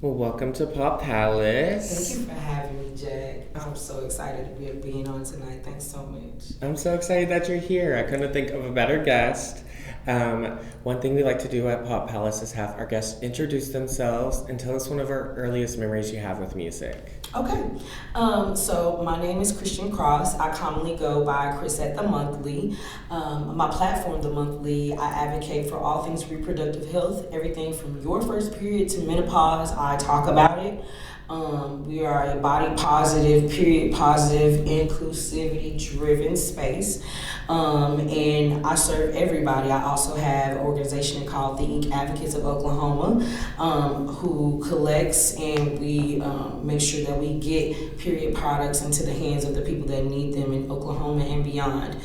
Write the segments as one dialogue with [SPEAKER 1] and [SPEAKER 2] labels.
[SPEAKER 1] Well, welcome to Pop Palace.
[SPEAKER 2] Thank you for having me, Jack. I'm so excited to be being on tonight. Thanks so much.
[SPEAKER 1] I'm so excited that you're here. I couldn't think of a better guest. One thing we like to do at Pop Palace is have our guests introduce themselves and tell us one of our earliest memories you have with music.
[SPEAKER 2] Okay, so my name is Chrys Cross. I commonly go by Chrys at ThaMonthly. My platform, ThaMonthly, I advocate for all things reproductive health, everything from your first period to menopause. I talk about it. We are a body positive, period positive, inclusivity driven space. And I serve everybody. I also have an organization called the Inkk Advocates of Oklahoma, who collects and we make sure that we get period products into the hands of the people that need them in Oklahoma and beyond.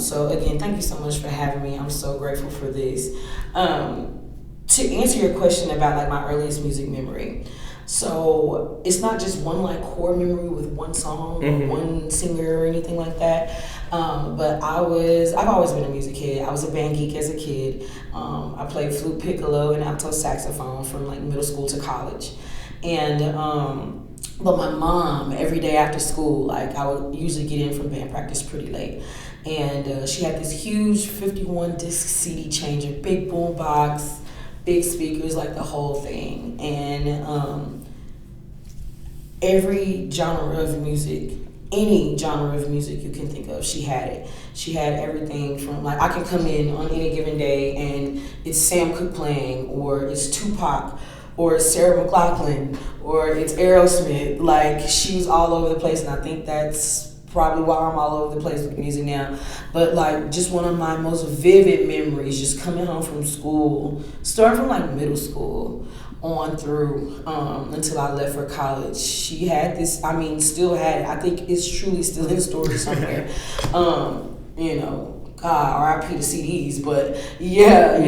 [SPEAKER 2] So again, thank you so much for having me. I'm so grateful for this. To answer your question about like my earliest music memory, so it's not just one like core memory with one song or one singer or anything like that. But I've always been a music kid. I was a band geek as a kid. I played flute, piccolo, and alto saxophone from like middle school to college. And but my mom, every day after school, like I would usually get in from band practice pretty late. And she had this huge 51 disc CD changer, big boom box, big speakers, like the whole thing. And every genre of music, any genre of music you can think of, she had it. She had everything from, like, I can come in on any given day and it's Sam Cooke playing, or it's Tupac, or it's Sarah McLachlan, or it's Aerosmith. Like, she was all over the place, and I think that's probably why I'm all over the place with music now. But like, just one of my most vivid memories, just coming home from school, starting from like middle school on through until I left for college. She had this, still had it. I think it's truly still in storage somewhere. God, RIP to CDs, but yeah,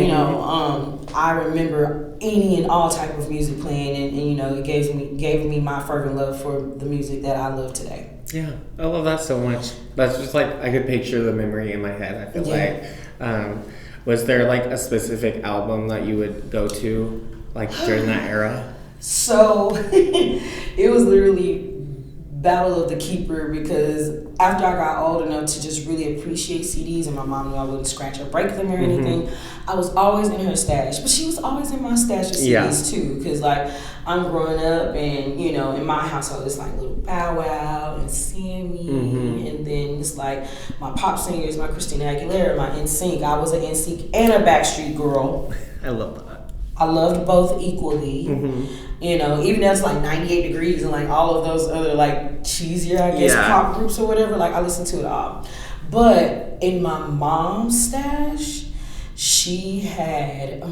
[SPEAKER 2] I remember any and all type of music playing, and it gave me my fervent love for the music that I love today.
[SPEAKER 1] Yeah, I love that so much. That's just like, I could picture the memory in my head, I feel like. Was there like a specific album that you would go to like during that era?
[SPEAKER 2] So it was literally Battle of the Keeper, because after I got old enough to just really appreciate CDs, and my mom knew I wouldn't scratch or break them or anything, I was always in her stash. But she was always in my stash of CDs too, because like I'm growing up, and in my household it's like little Bow Wow and Sammy, and then it's like my pop singers, my Christina Aguilera, my NSYNC. I was an NSYNC and a Backstreet girl.
[SPEAKER 1] I love that.
[SPEAKER 2] I loved both equally. Even though it's like 98 Degrees and like all of those other like cheesier, I guess, pop groups or whatever, like I listened to it all. But in my mom's stash, she had,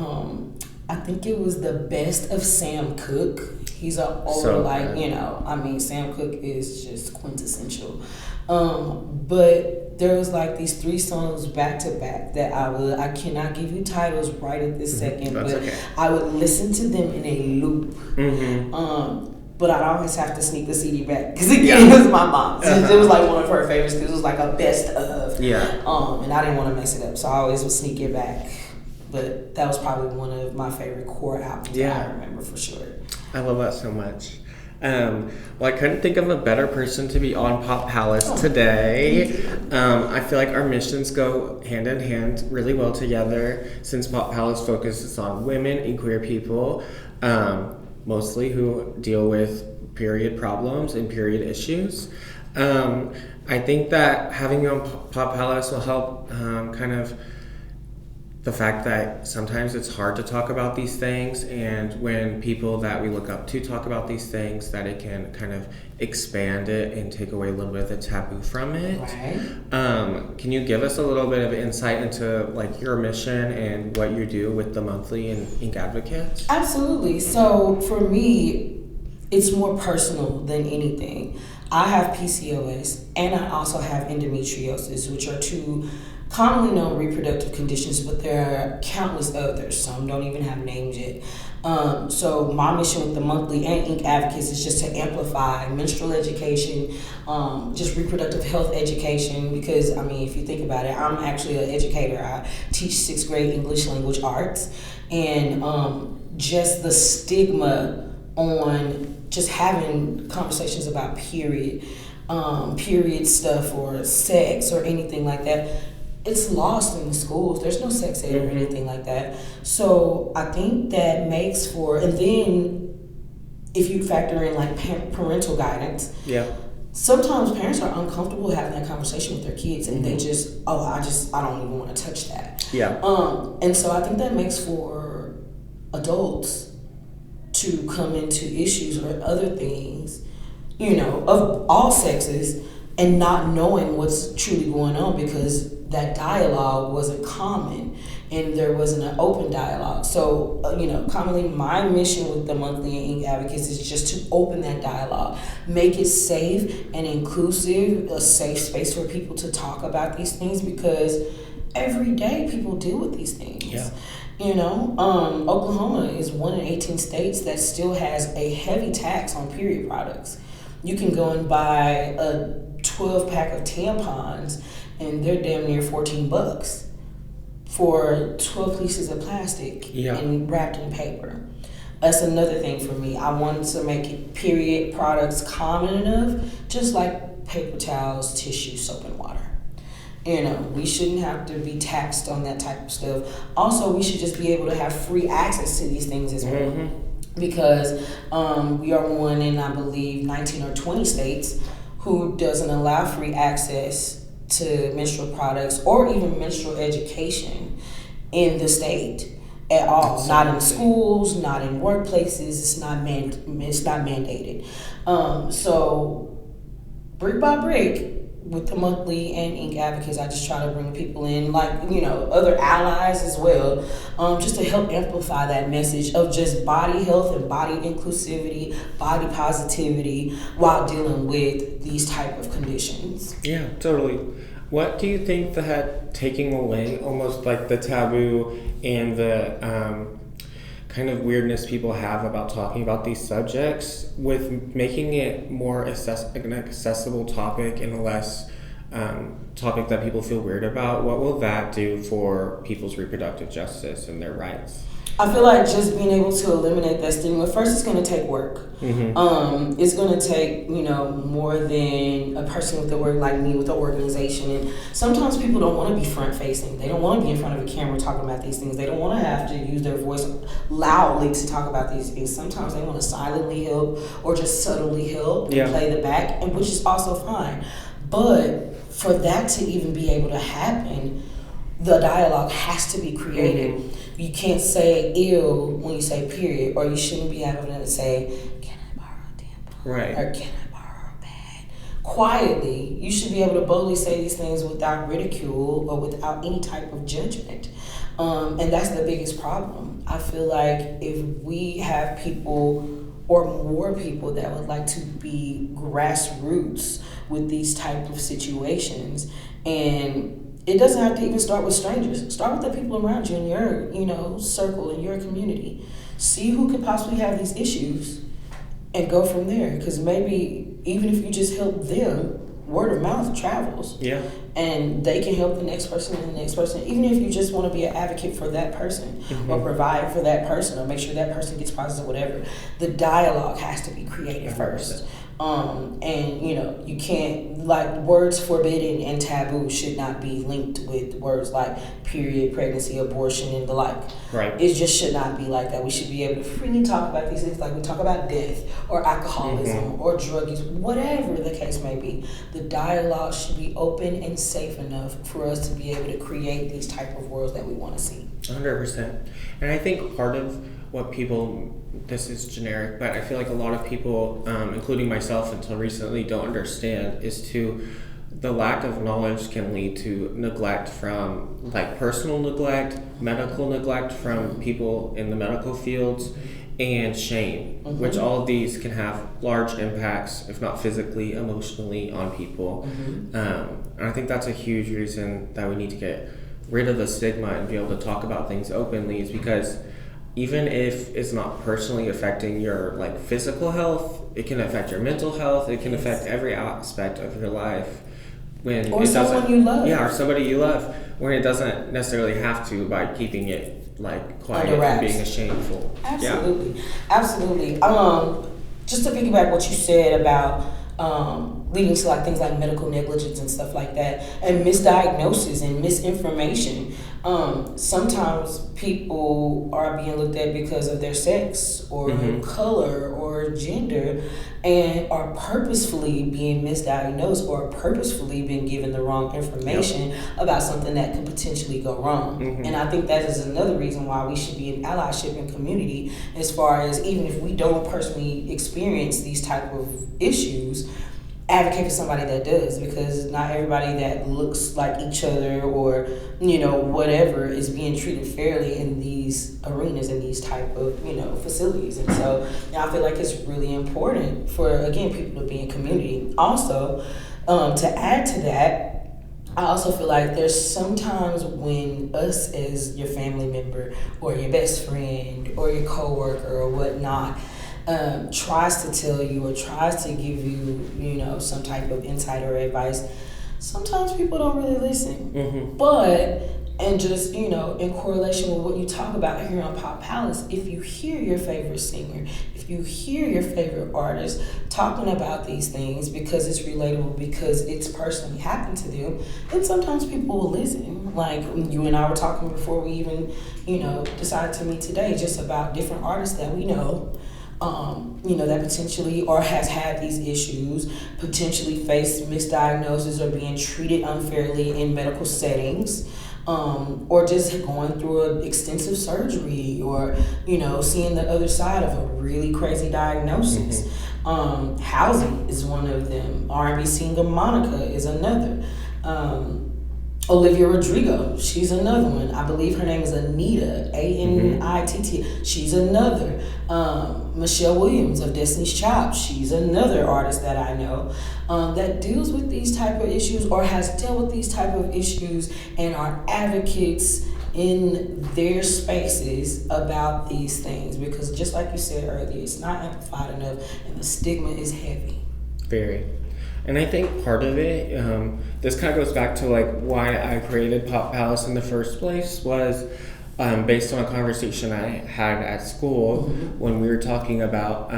[SPEAKER 2] I think it was the best of Sam Cooke. He's an older, Sam Cooke is just quintessential. But there was like these 3 songs back to back that I cannot give you titles right at this second, but okay. I would listen to them in a loop. But I'd always have to sneak the CD back, because again, it was my mom's. It was like one of her favorites, because it was like a best of. And I didn't want to mess it up, so I always would sneak it back. But that was probably one of my favorite core albums that I remember for sure.
[SPEAKER 1] I love that so much. Well, I couldn't think of a better person to be on Pop Palace today. I feel like our missions go hand in hand really well together, since Pop Palace focuses on women and queer people, mostly who deal with period problems and period issues. I think that having you on Pop Palace will help kind of the fact that sometimes it's hard to talk about these things, and when people that we look up to talk about these things, that it can kind of expand it and take away a little bit of the taboo from it.
[SPEAKER 2] Right.
[SPEAKER 1] Can you give us a little bit of insight into like your mission and what you do with ThaMonthly and Inkk Advocates?
[SPEAKER 2] Absolutely. So for me, it's more personal than anything. I have PCOS, and I also have endometriosis, which are 2 commonly known reproductive conditions, but there are countless others. Some don't even have names yet. So my mission with ThaMonthly and Inkk Advocates is just to amplify menstrual education, just reproductive health education, because if you think about it, I'm actually an educator. I teach 6th grade English language arts, and just the stigma on just having conversations about period stuff or sex or anything like that. It's lost in the schools. There's no sex ed or anything like that. So I think that makes for, and then if you factor in like parental guidance, sometimes parents are uncomfortable having that conversation with their kids, and they just, I don't even want to touch that. And so I think that makes for adults to come into issues or other things, of all sexes, and not knowing what's truly going on because that dialogue wasn't common and there wasn't an open dialogue. So, commonly my mission with the monthly and Inkk Advocates is just to open that dialogue, make it safe and inclusive, a safe space for people to talk about these things, because every day people deal with these things. Oklahoma is one in 18 states that still has a heavy tax on period products. You can go and buy a 12-pack of tampons and they're damn near $14 for 12 pieces of plastic and wrapped in paper. That's another thing for me. I wanted to make it period products common enough, just like paper towels, tissue, soap, and water. We shouldn't have to be taxed on that type of stuff. Also, we should just be able to have free access to these things as well. Because we are one in, I believe, 19 or 20 states who doesn't allow free access to menstrual products or even menstrual education in the state at all. Not in schools, not in workplaces. It's not mandated. So brick by brick, with the monthly and Inkk Advocates, I just try to bring people in, like, other allies as well, just to help amplify that message of just body health and body inclusivity, body positivity, while dealing with these type of conditions.
[SPEAKER 1] Yeah, totally. What do you think that taking away almost like the taboo and the kind of weirdness people have about talking about these subjects, with making it more an accessible topic and a less topic that people feel weird about, what will that do for people's reproductive justice and their rights?
[SPEAKER 2] I feel like just being able to eliminate that stigma, first it's going to take work. It's going to take, more than a person with the work like me with an organization. And sometimes people don't want to be front facing. They don't want to be in front of a camera talking about these things. They don't want to have to use their voice loudly to talk about these things. Sometimes they want to silently help or just subtly help and play the back, and which is also fine. But for that to even be able to happen, the dialogue has to be created. You can't say ew when you say period, or you shouldn't be able to say, can I borrow a tampon? Or can I borrow a pad? Quietly, you should be able to boldly say these things without ridicule or without any type of judgment. And that's the biggest problem. I feel like if we have people or more people that would like to be grassroots with these type of situations, and it doesn't have to even start with strangers. Start with the people around you in your, circle, in your community. See who could possibly have these issues and go from there. Because maybe even if you just help them, word of mouth travels. And they can help the next person and the next person. Even if you just want to be an advocate for that person or provide for that person or make sure that person gets positive, whatever. The dialogue has to be created first. And you can't, like, words forbidden and taboo should not be linked with words like period, pregnancy, abortion, and the like. It just should not be like that. We should be able to freely talk about these things, like we talk about death or alcoholism or drug use, whatever the case may be. The dialogue should be open and safe enough for us to be able to create these type of worlds that we want to see.
[SPEAKER 1] 100%. And I think part of what people, this is generic, but I feel like a lot of people, including myself until recently, don't understand is the lack of knowledge can lead to neglect from, like, personal neglect, medical neglect from people in the medical fields, and shame, which all of these can have large impacts, if not physically, emotionally, on people. And I think that's a huge reason that we need to get rid of the stigma and be able to talk about things openly, is because even if it's not personally affecting your, like, physical health, it can affect your mental health. It can affect every aspect of your life. When
[SPEAKER 2] or someone you love.
[SPEAKER 1] Yeah, or somebody you love. When it doesn't necessarily have to, by keeping it like quiet
[SPEAKER 2] Under
[SPEAKER 1] and
[SPEAKER 2] wraps.
[SPEAKER 1] being shameful.
[SPEAKER 2] Absolutely. Absolutely. Just to piggyback what you said about leading to like things like medical negligence and stuff like that, and misdiagnosis and misinformation. Sometimes people are being looked at because of their sex or color or gender, and are purposefully being misdiagnosed or purposefully being given the wrong information about something that could potentially go wrong. And I think that is another reason why we should be in allyship and community, as far as even if we don't personally experience these type of issues, advocate for somebody that does, because not everybody that looks like each other or whatever is being treated fairly in these arenas and these type of facilities. And so I feel like it's really important for, again, people to be in community. Also, to add to that, I also feel like there's sometimes when us as your family member or your best friend or your coworker or whatnot tries to tell you or tries to give you, some type of insight or advice, sometimes people don't really listen. But, and just, in correlation with what you talk about here on Pop Palace, if you hear your favorite singer, if you hear your favorite artist talking about these things because it's relatable, because it's personally happened to them, then sometimes people will listen. Like you and I were talking before we even, decided to meet today, just about different artists that we know, that potentially or has had these issues, potentially faced misdiagnosis or being treated unfairly in medical settings, or just going through an extensive surgery, or seeing the other side of a really crazy diagnosis. Housing is one of them. R&B singer Monica is another. Olivia Rodrigo, she's another one. I believe her name is Anita, Anitt. She's another. Michelle Williams of Destiny's Child, she's another artist that I know that deals with these type of issues or has dealt with these type of issues and are advocates in their spaces about these things, because just like you said earlier, it's not amplified enough and the stigma is heavy.
[SPEAKER 1] Very. And I think part of it, this kind of goes back to like why I created Pop Palace in the first place, was based on a conversation I had at school when we were talking about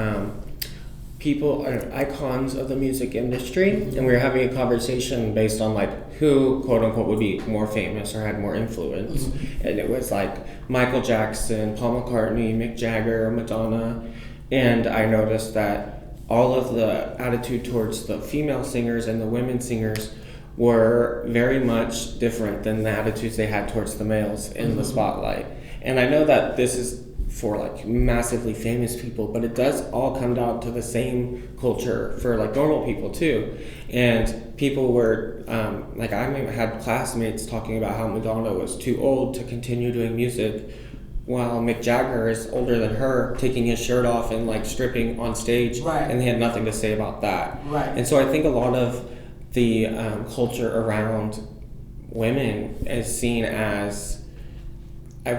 [SPEAKER 1] people, icons of the music industry, and we were having a conversation based on like who, quote unquote, would be more famous or had more influence. And it was like Michael Jackson, Paul McCartney, Mick Jagger, Madonna. And I noticed that all of the attitude towards the female singers and the women singers were very much different than the attitudes they had towards the males in the spotlight. And I know that this is for like massively famous people, but it does all come down to the same culture for like normal people too. And people were like, I had classmates talking about how Madonna was too old to continue doing music, while Mick Jagger is older than her, taking his shirt off and like stripping on stage, and they had nothing to say about that. And so I think a lot of the culture around women is seen as,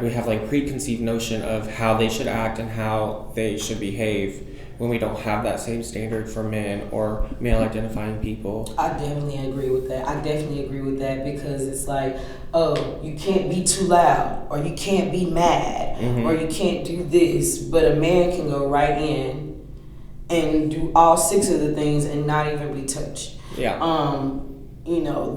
[SPEAKER 1] we have like preconceived notion of how they should act and how they should behave, when we don't have that same standard for men or male identifying people.
[SPEAKER 2] I definitely agree with that. Because it's like, oh, you can't be too loud, or you can't be mad, or you can't do this, but a man can go right in and do all 6 of the things and not even be touched.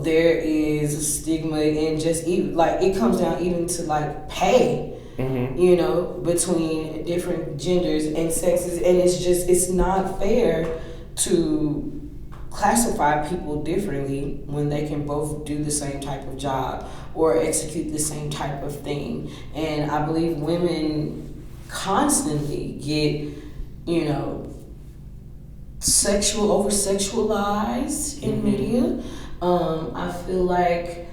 [SPEAKER 2] There is a stigma in just even like, it comes down even to like pay, between different genders and sexes, and it's not fair to classify people differently when they can both do the same type of job or execute the same type of thing. And I believe women constantly get, over sexualized in media. I feel like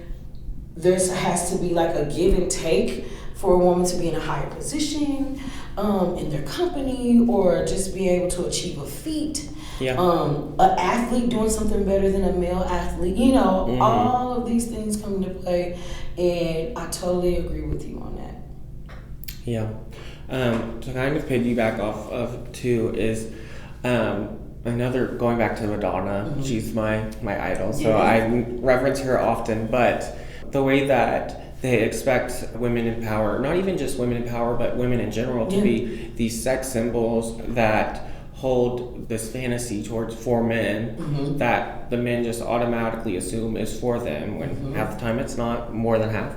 [SPEAKER 2] there has to be like a give and take for a woman to be in a higher position in their company, or just be able to achieve a feat. An athlete doing something better than a male athlete. All of these things come into play, and I totally agree with you on that.
[SPEAKER 1] To kind of piggyback off of too is another, going back to Madonna, she's my idol, so I reference her often, but the way that they expect women in power, not even just women in power, but women in general, to be these sex symbols that hold this fantasy for men that the men just automatically assume is for them, when half the time it's not, more than half.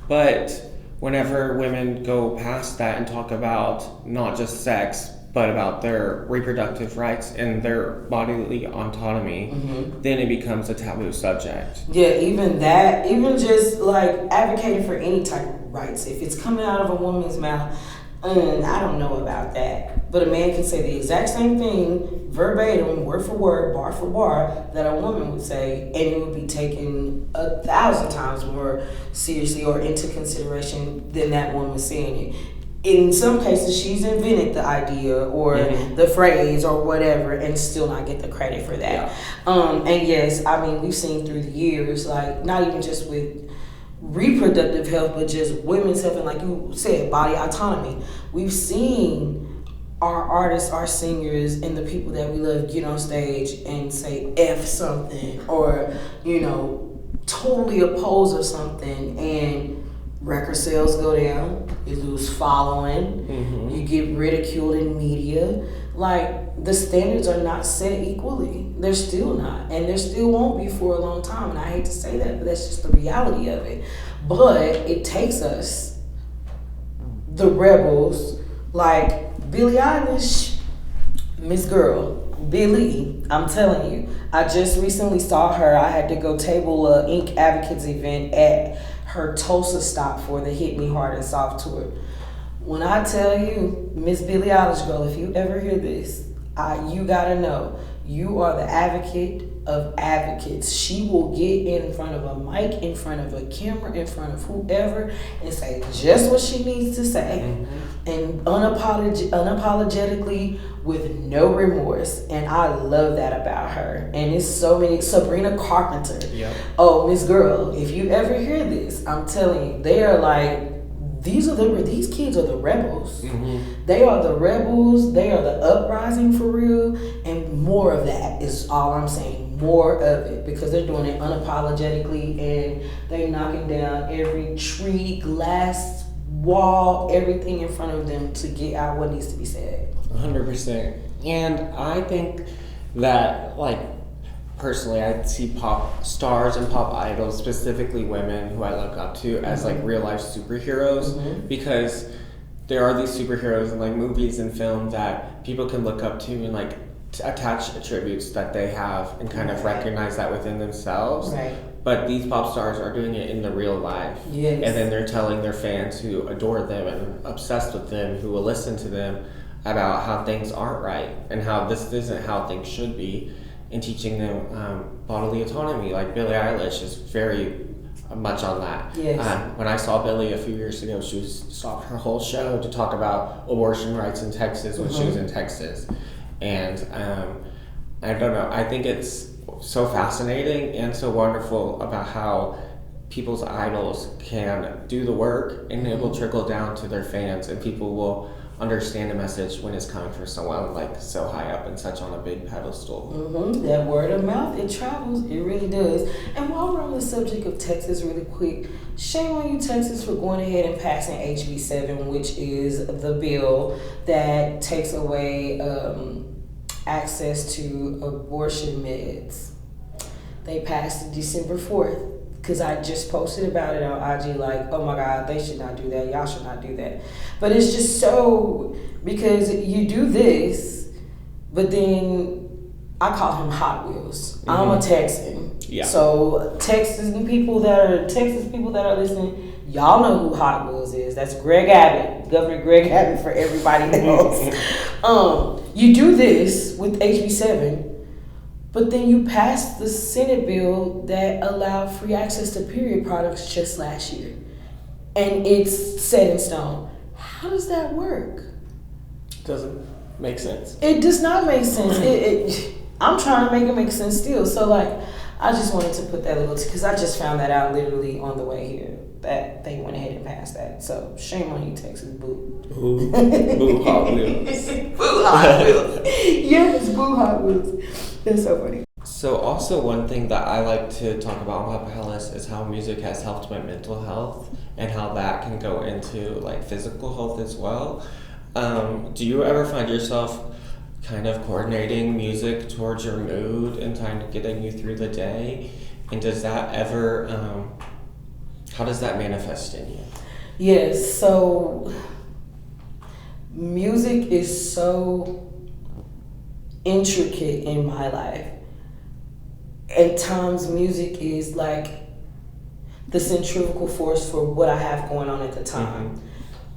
[SPEAKER 1] But whenever women go past that and talk about not just sex, but about their reproductive rights and their bodily autonomy, then it becomes a taboo subject.
[SPEAKER 2] Yeah, even that, even just like advocating for any type of rights. If it's coming out of a woman's mouth, I don't know about that. But a man can say the exact same thing, verbatim, word for word, bar for bar, that a woman would say, and it would be taken 1,000 times more seriously or into consideration than that woman saying it. In some cases, she's invented the idea or the phrase or whatever and still not get the credit for that. And yes, I mean, we've seen through the years, like, not even just with reproductive health, but just women's health and, like you said, body autonomy. We've seen our artists, our singers, and the people that we love get on stage and say F something or, you know, totally oppose of something, and record sales go down, you lose following, you get ridiculed in media. Like, the standards are not set equally. They're still not, and there still won't be for a long time. And I hate to say that, but that's just the reality of it. But it takes us, the rebels, like Billie Eilish, Miss Girl, Billie, I'm telling you, I just recently saw her. I had to go table a Inkk Advocates event at her Tulsa stop for the Hit Me Hard and Soft tour. When I tell you, Miss Billie Eilish, girl, if you ever hear this, you gotta know, you are the advocate of advocates. She will get in front of a mic, in front of a camera, in front of whoever, and say just what she needs to say, and unapologetically, with no remorse. And I love that about her. And it's so many. Sabrina Carpenter. Oh, Miss Girl, if you ever hear this, I'm telling you, they are like, these kids are the rebels. They are the rebels. They are the uprising for real. And more of that is all I'm saying. More of it, because they're doing it unapologetically, and they're knocking down every tree, glass, wall, everything in front of them to get out what needs to be said.
[SPEAKER 1] 100%. And I think that, like, personally, I see pop stars and pop idols, specifically women who I look up to, as like real life superheroes, because there are these superheroes in like movies and film that people can look up to and like attach attributes that they have and kind of recognize that within themselves. But these pop stars are doing it in the real life. And then they're telling their fans who adore them and are obsessed with them, who will listen to them, about how things aren't right and how this isn't how things should be, and teaching them bodily autonomy. Like Billie Eilish is very much on that. When I saw Billie a few years ago, she stopped her whole show to talk about abortion rights in Texas when she was in Texas. And I don't know, I think it's so fascinating and so wonderful about how people's idols can do the work and it will trickle down to their fans, and people will understand the message when it's coming from someone like so high up and such on a big pedestal.
[SPEAKER 2] That word of mouth, it travels, it really does. And while we're on the subject of Texas really quick, shame on you, Texas, for going ahead and passing HB 7, which is the bill that takes away access to abortion meds. They passed it December 4th. Because I just posted about it on IG, like, oh my God, they should not do that. Y'all should not do that. But it's just so, because you do this, but then I call him Hot Wheels. I'm a Texan. So Texas people that are listening, y'all know who Hot Wheels is. That's Greg Abbott, Governor Greg Abbott, for everybody else. You do this with HB 7. But then you passed the Senate bill that allowed free access to period products just last year. And it's set in stone. How does that work?
[SPEAKER 1] Doesn't make sense.
[SPEAKER 2] It does not make sense. I'm trying to make it make sense still. So, like, I just wanted to put that little, because I just found that out literally on the way here, that they went ahead and passed that. So, shame on you, Texas, boo.
[SPEAKER 1] Boo Hot Wheels.
[SPEAKER 2] Boo Hot Wheels. Yes, boo Hot Wheels. That's so funny.
[SPEAKER 1] So also one thing that I like to talk about on Pop Palace is how music has helped my mental health and how that can go into like physical health as well. Do you ever find yourself kind of coordinating music towards your mood and kind of getting you through the day? And does that ever, how does that manifest in you?
[SPEAKER 2] Yes, so music is so intricate in my life. At times, music is like the centrifugal force for what I have going on at the time. Mm-hmm.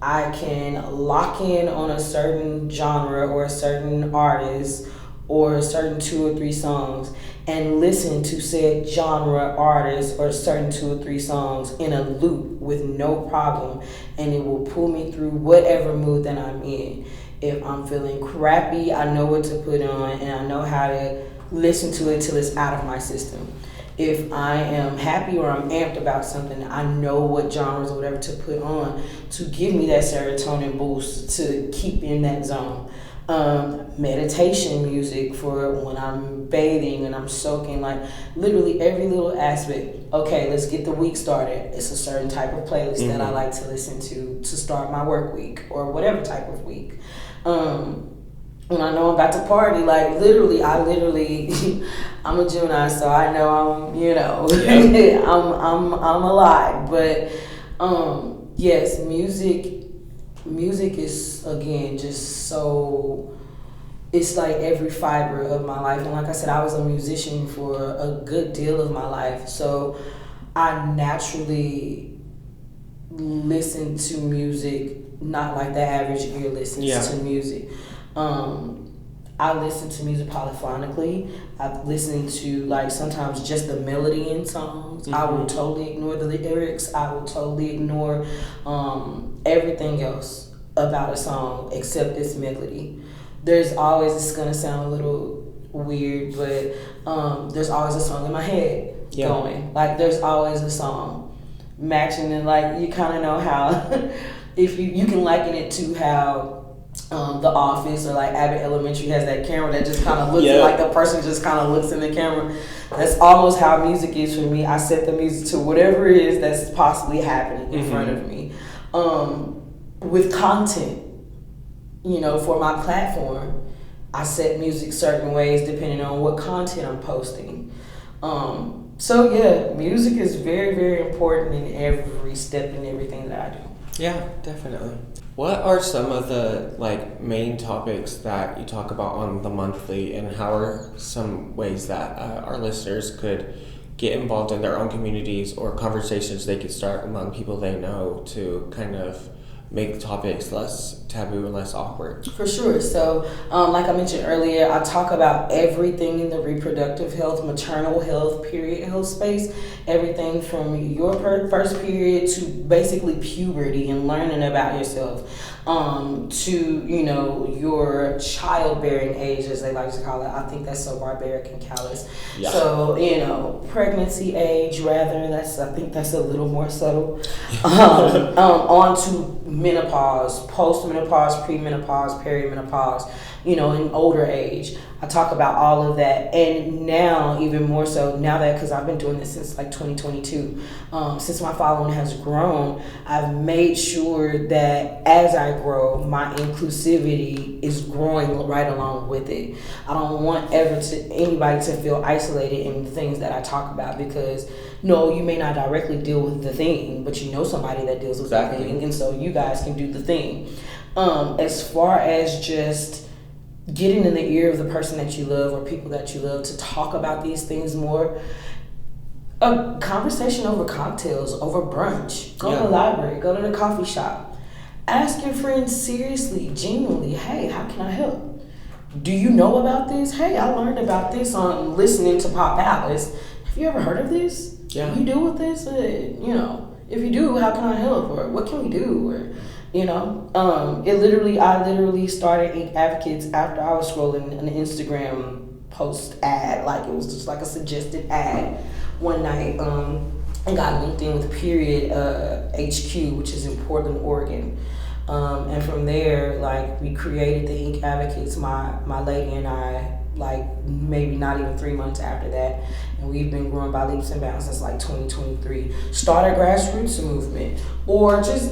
[SPEAKER 2] I can lock in on a certain genre or a certain artist or a certain 2 or 3 songs and listen to said genre, artist, or certain 2 or 3 songs in a loop with no problem, and it will pull me through whatever mood that I'm in. If I'm feeling crappy, I know what to put on and I know how to listen to it till it's out of my system. If I am happy or I'm amped about something, I know what genres or whatever to put on to give me that serotonin boost to keep in that zone. Meditation music for when I'm bathing and I'm soaking, like literally every little aspect. Okay, let's get the week started. It's a certain type of playlist that I like to listen to start my work week or whatever type of week. When I know I'm about to party, like literally, I'm a Gemini, so I know I'm, yep. I'm alive. But yes, music is again just so. It's like every fiber of my life, and like I said, I was a musician for a good deal of my life, so I naturally listen to music, not like the average ear listens to music. I listen to music polyphonically. I listen to like sometimes just the melody in songs. I will totally ignore the lyrics. I will totally ignore everything else about a song except its melody. There's always, it's gonna sound a little weird, but there's always a song in my head going. Like there's always a song matching, and like you kind of know how if you can liken it to how The Office or like Abbott Elementary has that camera that just kind of looks like the person just kind of looks in the camera. That's almost how music is for me. I set the music to whatever it is that's possibly happening in front of me. With content, for my platform, I set music certain ways depending on what content I'm posting. So yeah, music is very, very important in every step in everything that I do.
[SPEAKER 1] Yeah, definitely. What are some of the main topics that you talk about on the monthly, and how are some ways that our listeners could get involved in their own communities or conversations they could start among people they know to kind of make topics less taboo and less awkward?
[SPEAKER 2] For sure. So, like I mentioned earlier, I talk about everything in the reproductive health, maternal health, period health space. Everything from your first period to basically puberty and learning about yourself, to your childbearing age, as they like to call it. I think that's so barbaric and callous. Yeah. So pregnancy age, rather. I think that's a little more subtle. On to menopause, post-menopause, premenopause, perimenopause, in older age. I talk about all of that. And now, even more so, now that, because I've been doing this since 2022, since my following has grown, I've made sure that as I grow, my inclusivity is growing right along with it. I don't want anybody to feel isolated in the things that I talk about, because no, you may not directly deal with the thing, but you know somebody that deals with the thing, and so you guys can do the thing. As far as just getting in the ear of the person that you love or people that you love to talk about these things more, a conversation over cocktails, over brunch, go to the library, go to the coffee shop, ask your friends seriously, genuinely, hey, how can I help? Do you know about this? Hey, I learned about this on listening to Pop Palace. Have you ever heard of this? Yeah. You deal with this? If you do, how can I help? Or what can we do? Or, I literally started Inkk Advocates after I was scrolling an Instagram post ad, like it was just like a suggested ad one night, and got linked in with Period HQ, which is in Portland, Oregon. And from there, we created the Inkk Advocates. My lady and I like maybe not even 3 months after that. And we've been growing by leaps and bounds since like 2023. Start a grassroots movement, or just,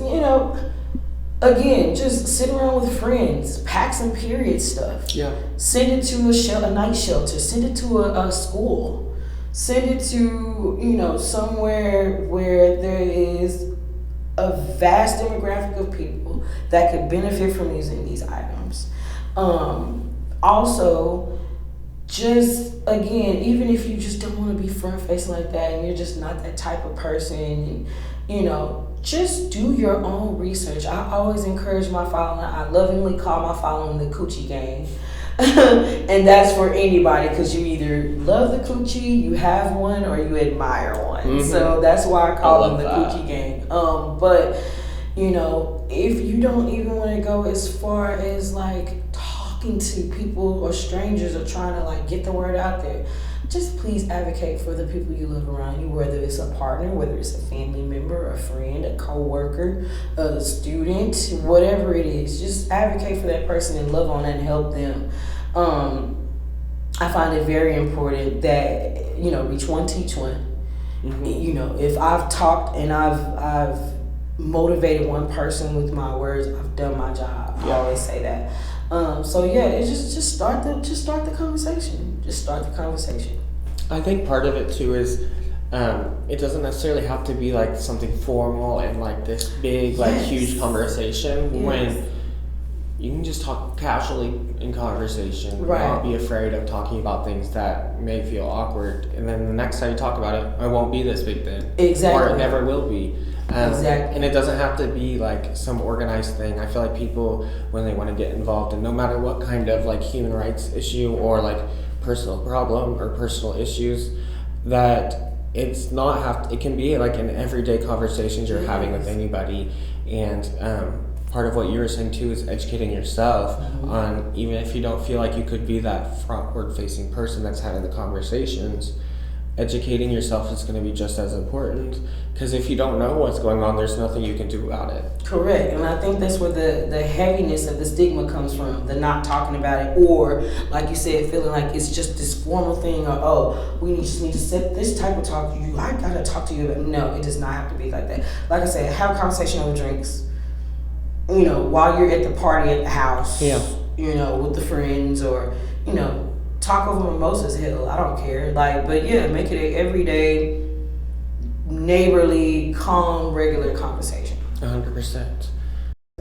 [SPEAKER 2] again, just sit around with friends, pack some period stuff.
[SPEAKER 1] Yeah.
[SPEAKER 2] Send it to a night shelter. Send it to a school. Send it to, somewhere where there is a vast demographic of people that could benefit from using these items. Also, just again, even if you just don't want to be front facing like that and you're just not that type of person, just do your own research. I always encourage my following. I lovingly call my following the coochie gang. And that's for anybody, because you either love the coochie, you have one, or you admire one.
[SPEAKER 1] Mm-hmm.
[SPEAKER 2] So that's why I call them the
[SPEAKER 1] that.
[SPEAKER 2] Coochie gang. But if you don't even want to go as far as like talking to people or strangers or trying to like get the word out there, just please advocate for the people you love around you, whether it's a partner, whether it's a family member, a friend, a co-worker, a student, whatever it is. Just advocate for that person and love on and help them. I find it very important that, reach one, teach one. Mm-hmm. If I've talked and I've motivated one person with my words, I've done my job. Yeah. I always say that. It's just start the conversation. Just start the conversation.
[SPEAKER 1] I think part of it too is it doesn't necessarily have to be like something formal and like this big, like huge conversation. Yes. When you can just talk casually in conversation, right. Not be afraid of talking about things that may feel awkward, and then the next time you talk about it won't be this big then.
[SPEAKER 2] Exactly.
[SPEAKER 1] Or it never will be.
[SPEAKER 2] Exactly.
[SPEAKER 1] And it doesn't have to be like some organized thing. I feel like people, when they want to get involved in no matter what kind of like human rights issue or like personal problem or personal issues, that it's not it can be like an everyday conversations you're having with anybody. And part of what you were saying too is educating yourself on, even if you don't feel like you could be that frontward facing person that's having the conversations, educating yourself is going to be just as important, because if you don't know what's going on, there's nothing you can do about it.
[SPEAKER 2] Correct. And I think that's where the heaviness of the stigma comes from, the not talking about it, or like you said, feeling like it's just this formal thing, or we just need to set this type of talk. I gotta talk to you about. No, it does not have to be like that. Like I said, have a conversation over drinks, while you're at the party at the house, with the friends, or talk over mimosas. Hell, I don't care. But make it an everyday, neighborly, calm, regular conversation.
[SPEAKER 1] 100%.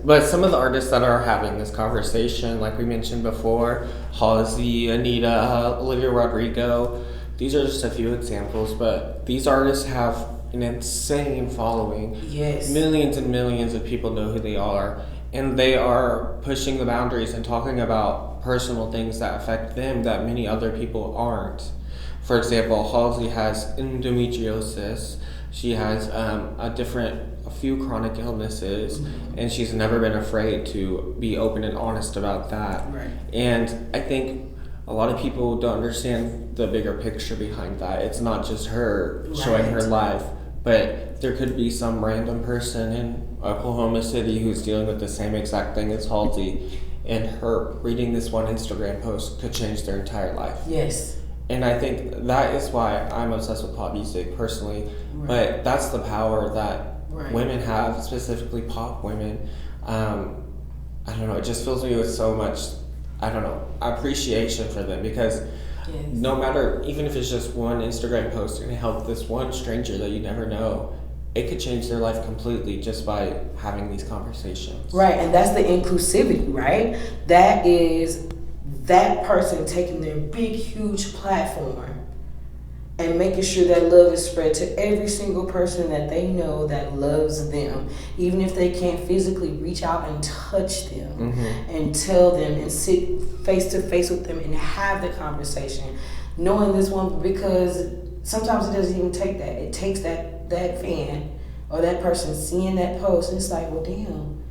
[SPEAKER 1] But some of the artists that are having this conversation, like we mentioned before, Halsey, Anita, Olivia Rodrigo, these are just a few examples, but these artists have an insane following.
[SPEAKER 2] Yes.
[SPEAKER 1] Millions and millions of people know who they are, and they are pushing the boundaries and talking about personal things that affect them that many other people aren't. For example, Halsey has endometriosis. She has a few chronic illnesses, and she's never been afraid to be open and honest about that.
[SPEAKER 2] Right.
[SPEAKER 1] And I think a lot of people don't understand the bigger picture behind that. It's not just her showing her life, but there could be some random person in Oklahoma City who's dealing with the same exact thing as Halsey, and her reading this one Instagram post could change their entire life.
[SPEAKER 2] Yes.
[SPEAKER 1] And I think that is why I'm obsessed with pop music personally. Right. But that's the power that women have, specifically pop women. I don't know, it just fills me with so much, appreciation for them, because no matter, even if it's just one Instagram post and help this one stranger that you never know, it could change their life completely just by having these conversations.
[SPEAKER 2] Right, and that's the inclusivity, right? That is that person taking their big, huge platform and making sure that love is spread to every single person that they know that loves them, even if they can't physically reach out and touch them and tell them and sit face to face with them and have the conversation, knowing this one, because sometimes it doesn't even take that. It takes that fan or that person seeing that post, and it's like, well, damn,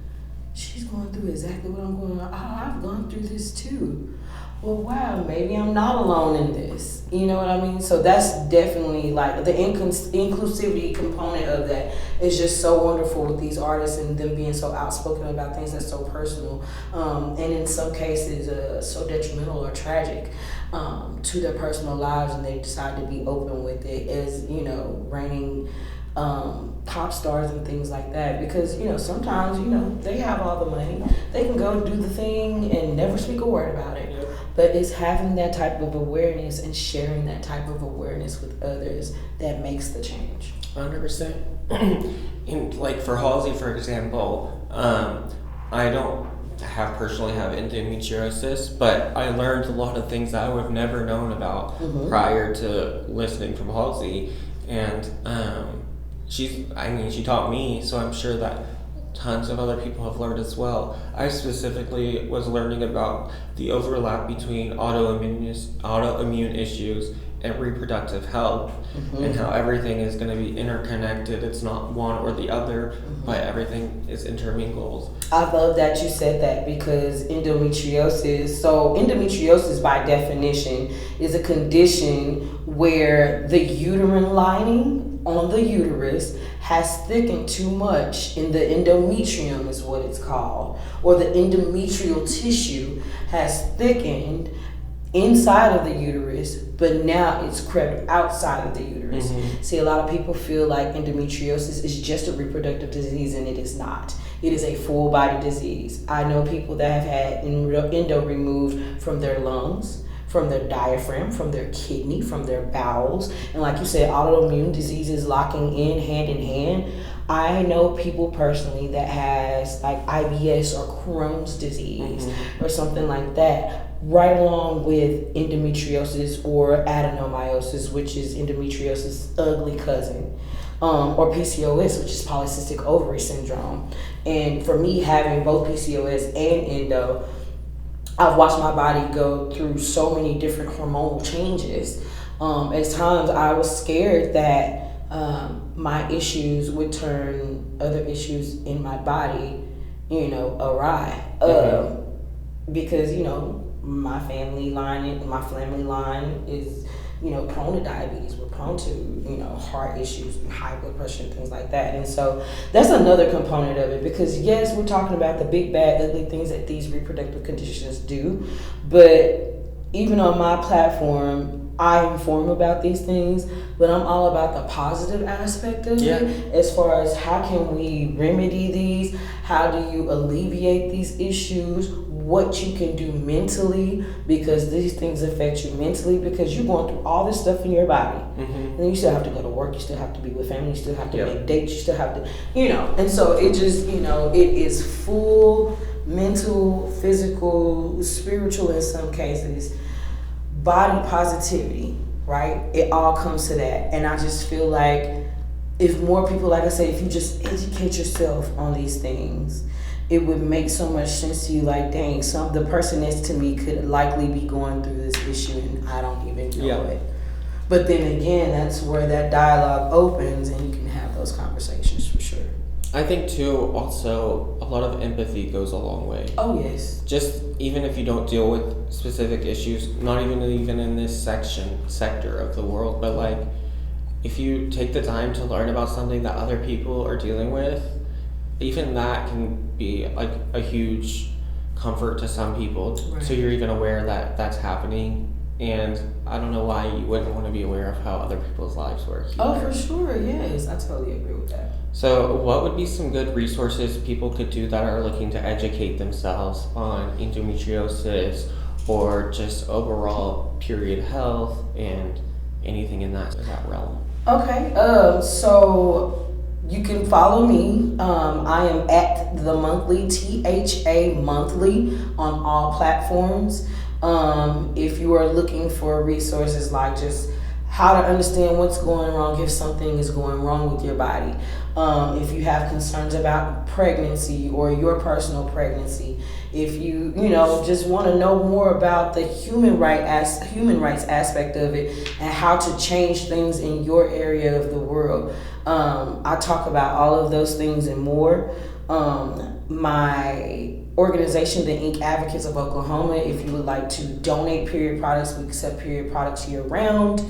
[SPEAKER 2] she's going through exactly what I'm going through. I've gone through this too. well, wow, maybe I'm not alone in this. You know what I mean? So that's definitely like the inclusivity component of that is just so wonderful with these artists and them being so outspoken about things that's so personal, and in some cases so detrimental or tragic to their personal lives, and they decide to be open with it as, you know, reigning pop stars and things like that, because, you know, sometimes, you know, they have all the money, they can go do the thing and never speak a word about it.
[SPEAKER 1] Yep.
[SPEAKER 2] But it's having that type of awareness and sharing that type of awareness with others that makes the change.
[SPEAKER 1] 100%. And like for Halsey, for example, I don't personally have endometriosis, but I learned a lot of things that I would have never known about prior to listening from Halsey. And she taught me, so I'm sure that tons of other people have learned as well. I specifically was learning about the overlap between autoimmune issues and reproductive health, and how everything is going to be interconnected. It's not one or the other, but everything is intermingled.
[SPEAKER 2] I love that you said that, because endometriosis by definition is a condition where the uterine lining on the uterus has thickened too much in the endometrium is what it's called, or the endometrial tissue has thickened inside of the uterus, but now it's crept outside of the uterus. See, a lot of people feel like endometriosis is just a reproductive disease, and it is not. It is a full body disease. I know people that have had endo removed from their lungs, from their diaphragm, from their kidney, from their bowels, and like you said, autoimmune diseases locking in hand. I know people personally that has like IBS or Crohn's disease or something like that, right along with endometriosis or adenomyosis, which is endometriosis' ugly cousin, or PCOS, which is polycystic ovary syndrome. And for me, having both PCOS and endo, I've watched my body go through so many different hormonal changes. At times I was scared that my issues would turn other issues in my body, you know, awry. Because, you know, my family line is, you know, prone to diabetes. We're prone to, you know, heart issues and high blood pressure and things like that. And so that's another component of it, because yes, we're talking about the big, bad, ugly things that these reproductive conditions do. But even on my platform, I inform about these things, but I'm all about the positive aspect of it, as far as how can we remedy these, how do you alleviate these issues, what you can do mentally, because these things affect you mentally, because you're going through all this stuff in your body. And then you still have to go to work, you still have to be with family, you still have to make dates, you still have to, you know, and so it just, you know, it is full mental, physical, spiritual in some cases, body positivity, right? It all comes to that. And I just feel like if more people, like I say, if you just educate yourself on these things, it would make so much sense to you, like, dang, the person next to me could likely be going through this issue and I don't even know it. But then again, that's where that dialogue opens and you can have those conversations for sure.
[SPEAKER 1] I think too, also, a lot of empathy goes a long way.
[SPEAKER 2] Oh, yes.
[SPEAKER 1] Just even if you don't deal with specific issues, not even in this sector of the world, but like, if you take the time to learn about something that other people are dealing with, even that can be like a huge comfort to some people. Right. So you're even aware that that's happening. And I don't know why you wouldn't want to be aware of how other people's lives work either.
[SPEAKER 2] Oh, for sure, yes. I totally agree with that.
[SPEAKER 1] So what would be some good resources people could do that are looking to educate themselves on endometriosis or just overall period health and anything in that realm?
[SPEAKER 2] Okay, so you can follow me. I am at ThaMonthly, ThaMonthly, on all platforms. If you are looking for resources like just how to understand what's going wrong if something is going wrong with your body, if you have concerns about pregnancy or your personal pregnancy, if you just want to know more about the human rights aspect of it and how to change things in your area of the world, I talk about all of those things and more. My organization, the Inkk Advocates of Oklahoma. If you would like to donate period products, we accept period products year round.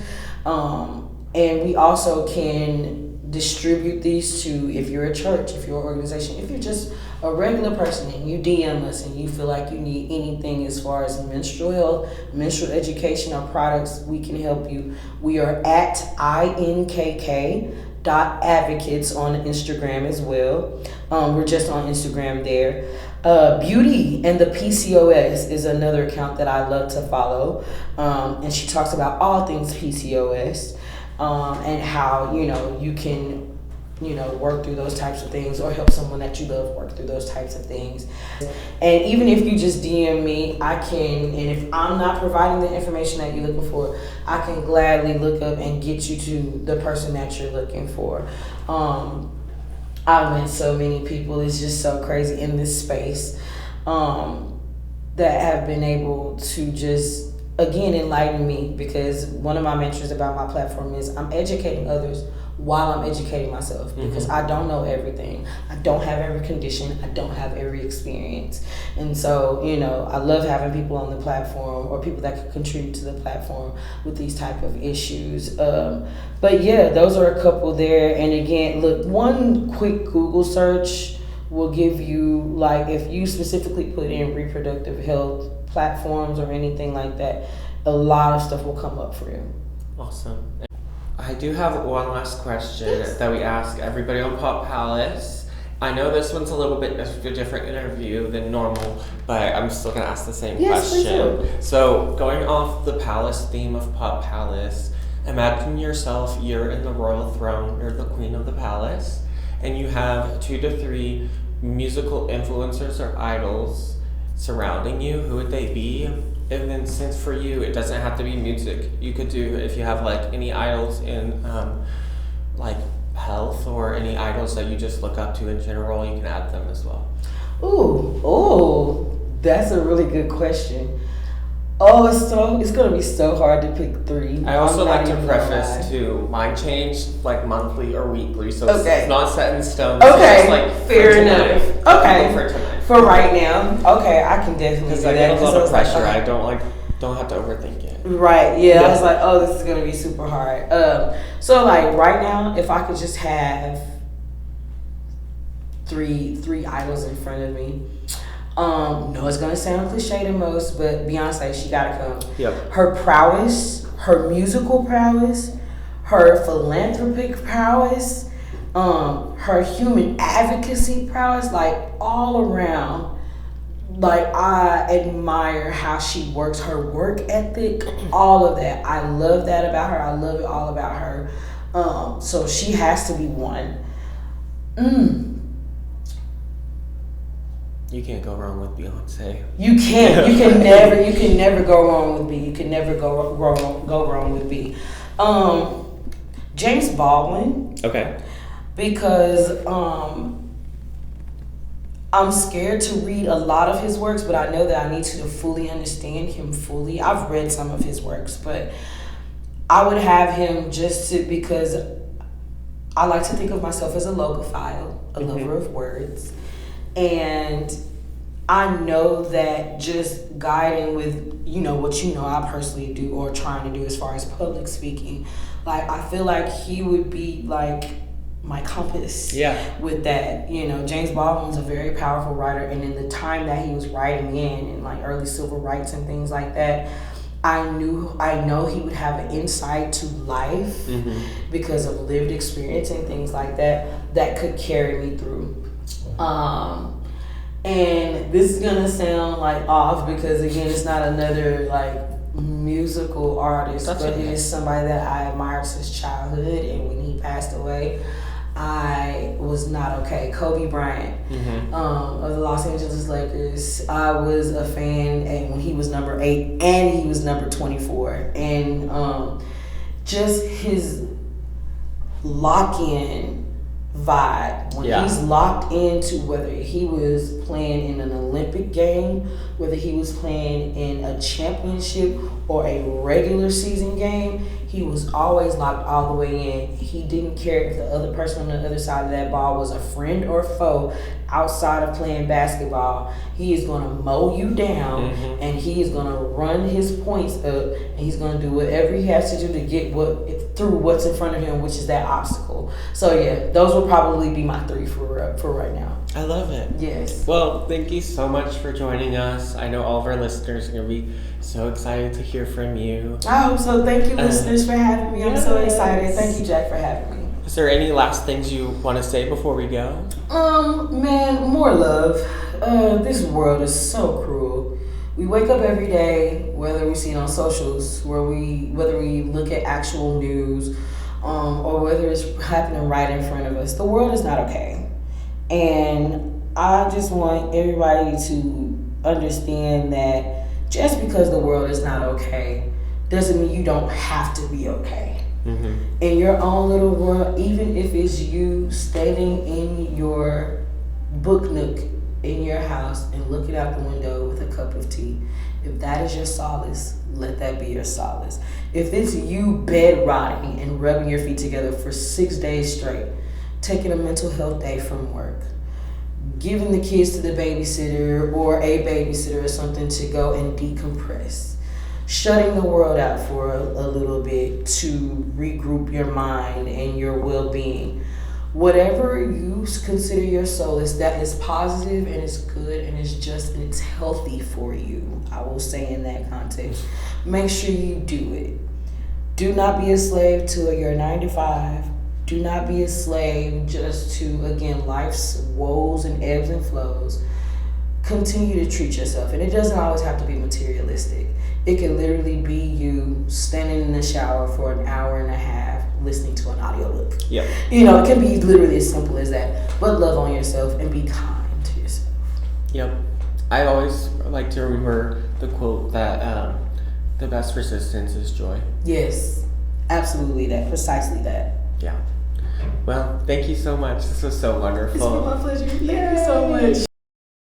[SPEAKER 2] And we also can distribute these to, if you're a church, if you're an organization, if you're just a regular person and you DM us and you feel like you need anything as far as menstrual health, menstrual education, or products, we can help you. We are at inkk.advocates on Instagram as well. We're just on Instagram there. Beauty and the PCOS is another account that I love to follow. And she talks about all things PCOS. And how, you can, work through those types of things, or help someone that you love work through those types of things. And even if you just DM me, I can, and if I'm not providing the information that you're looking for, I can gladly look up and get you to the person that you're looking for. I've met so many people, it's just so crazy in this space, that have been able to just, again, enlighten me, because one of my mantras about my platform is I'm educating others while I'm educating myself, because I don't know everything. I don't have every condition. I don't have every experience. And so, I love having people on the platform, or people that could contribute to the platform with these type of issues. But yeah, those are a couple there. And again, look, one quick Google search will give you, like, if you specifically put in reproductive health platforms or anything like that, a lot of stuff will come up for you.
[SPEAKER 1] Awesome. I do have one last question that we ask everybody on Pop Palace. I know this one's a little bit of a different interview than normal, but I'm still going to ask the same question.
[SPEAKER 2] Please do.
[SPEAKER 1] So, going off the palace theme of Pop Palace, imagine yourself, you're in the royal throne, you're the queen of the palace, and you have 2 to 3 musical influencers or idols surrounding you. Who would they be? And then, since for you it doesn't have to be music, you could do, if you have like any idols in like health, or any idols that you just look up to in general, you can add them as well.
[SPEAKER 2] Ooh, that's a really good question. Oh, it's gonna be so hard to pick 3.
[SPEAKER 1] I also like to preface to mine change like monthly or weekly, so it's not set in stone.
[SPEAKER 2] Okay,
[SPEAKER 1] so just, like,
[SPEAKER 2] fair enough. Okay,
[SPEAKER 1] for tonight.
[SPEAKER 2] For right now, okay, I can definitely do that.
[SPEAKER 1] Because I get a lot of pressure. I don't have to overthink it.
[SPEAKER 2] Right. Yeah. I was like, oh, this is gonna be super hard. So like right now, if I could just have three idols in front of me. No, it's gonna sound cliche to most, but Beyonce, she gotta come.
[SPEAKER 1] Yep.
[SPEAKER 2] Her prowess, her musical prowess, her philanthropic prowess, her human advocacy prowess, like all around. Like, I admire how she works, her work ethic, all of that. I love that about her. I love it all about her. So she has to be one.
[SPEAKER 1] You can't go wrong with Beyonce.
[SPEAKER 2] You can't. You can never go wrong with B. You can never go wrong with B. James Baldwin.
[SPEAKER 1] Okay.
[SPEAKER 2] Because I'm scared to read a lot of his works, but I know that I need to fully understand him fully. I've read some of his works, but I would have him because I like to think of myself as a logophile, a lover of words. And I know that just guiding with, what I personally do or trying to do as far as public speaking, like, I feel like he would be like my compass with that. James Baldwin's a very powerful writer, and in the time that he was writing in like early civil rights and things like that, I know he would have an insight to life because of lived experience and things like that could carry me through. And this is gonna sound like off, because again, it's not another like musical artist, but it is somebody that I admired since childhood, and when he passed away, I was not okay. Kobe Bryant of the Los Angeles Lakers. I was a fan, and when he was number 8 and he was number 24, and just his lock-in vibe when he's locked into, whether he was playing in an Olympic game whether he was playing in a championship or a regular season game, he was always locked all the way in. He didn't care if the other person on the other side of that ball was a friend or foe. Outside of playing basketball, he is going to mow you down, and he is going to run his points up, and he's going to do whatever he has to do to get through what's in front of him, which is that obstacle. So yeah, those will probably be my 3 for right now.
[SPEAKER 1] I love it.
[SPEAKER 2] Yes.
[SPEAKER 1] Well, thank you so much for joining us. I know all of our listeners are going to be so excited to hear from you.
[SPEAKER 2] I hope so. Thank you, listeners, for having me. I'm so excited. Thank you, Jack, for having me.
[SPEAKER 1] Is there any last things you want to say before we go?
[SPEAKER 2] Man, more love. This world is so cruel. We wake up every day, whether we see it on socials, whether we look at actual news, or whether it's happening right in front of us. The world is not okay. And I just want everybody to understand that just because the world is not okay doesn't mean you don't have to be okay. In your own little world, even if it's you standing in your book nook in your house and looking out the window with a cup of tea, if that is your solace, let that be your solace. If it's you bed rotting and rubbing your feet together for 6 days straight, taking a mental health day from work, giving the kids to the babysitter or a babysitter or something to go and decompress, shutting the world out for a little bit to regroup your mind and your well-being. Whatever you consider your solace that is positive and is good and is just and it's healthy for you, I will say in that context, make sure you do it. Do not be a slave to your 9 to 5. Do not be a slave just to, again, life's woes and ebbs and flows. Continue to treat yourself. And it doesn't always have to be materialistic. It can literally be you standing in the shower for an hour and a half listening to an audiobook.
[SPEAKER 1] Yeah.
[SPEAKER 2] You know, it can be literally as simple as that. But love on yourself and be kind to yourself.
[SPEAKER 1] Yep. I always like to remember the quote that the best resistance is joy.
[SPEAKER 2] Yes. Absolutely that. Precisely that.
[SPEAKER 1] Yeah. Well, thank you so much. This was so wonderful.
[SPEAKER 2] It's been my pleasure. Thank you so much.